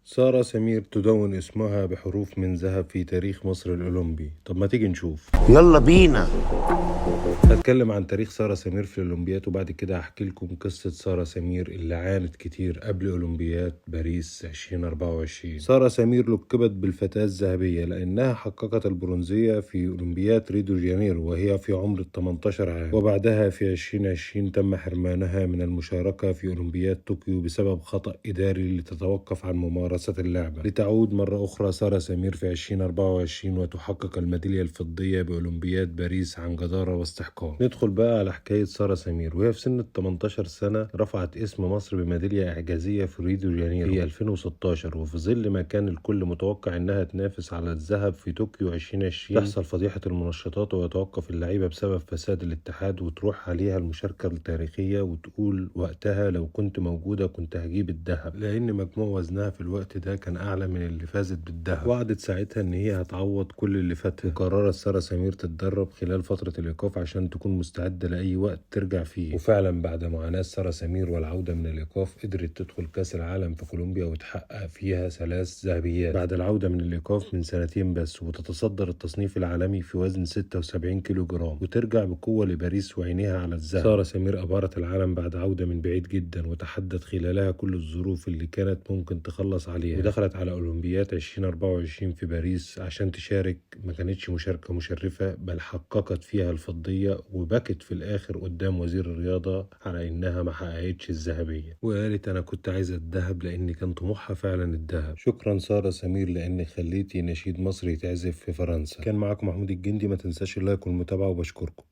سارة سمير تدون اسمها بحروف من ذهب في تاريخ مصر الأولمبي. طب ما تيجي نشوف. يلا بينا. هتكلم عن تاريخ سارة سمير في الأولمبياد، وبعد كده هحكي لكم قصة سارة سمير اللي عانت كتير قبل أولمبياد باريس 2024. سارة سمير لقبت بالفتاة الذهبية لأنها حققت البرونزية في أولمبياد ريو دي جانيرو وهي في عمر 18 عام، وبعدها في 2020 تم حرمانها من المشاركة في أولمبياد طوكيو بسبب خطأ إداري لتتوقف عن ممارسة اللعبة، لتعود مرة أخرى سارة سمير في 2024 وتحقق الميدالية الفضية بأولمبياد باريس عن جدارة واستحقاق. ندخل بقى على حكاية سارة سمير. وهي في سن 18 سنة رفعت اسم مصر بميدالية إعجازية في ريو دي جانيرو في 2016، وفي ظل ما كان الكل متوقع إنها تنافس على الذهب في طوكيو 2020 تحصل فضيحة المنشطات ويتوقف اللعيبة بسبب فساد الاتحاد، وتروح عليها المشاركة التاريخية وتقول وقتها لو كنت موجودة كنت هجيب الذهب، لأن مجموع وزنها في الوقت ده كان أعلى من اللي فازت بالذهب. وعدت ساعتها إن هي هتعوض كل اللي فاتها، وقررت سارة سمير تتدرب خلال فترة الإيقاف عشان تكون مستعدة لأي وقت ترجع فيه. وفعلا بعد معاناة سارة سمير والعودة من الإيقاف قدرت تدخل كأس العالم في كولومبيا وتحقق فيها 3 ذهبيات بعد العودة من الإيقاف من سنتين بس، وتتصدر التصنيف العالمي في وزن 76 كيلو جرام، وترجع بقوة لباريس وعينيها على الذهب. سارة سمير أبهرت العالم بعد عودة من بعيد جدا، وتحدت خلالها كل الظروف اللي كانت ممكن تخلص عليها، ودخلت على أولمبياد 2024 في باريس عشان تشارك. ما كانتش مشاركة مشرفة بل حققت فيها الفضية، وبكت في الآخر قدام وزير الرياضة على إنها ما حققتش الذهبية، وقالت أنا كنت عايزة الذهب لأن كان طموحها فعلا الذهب. شكرا سارة سمير لأن خليتي نشيد مصر يتعزف في فرنسا. كان معاكم محمود الجندي، ما تنساش اللايك والمتابعة وبشكركم.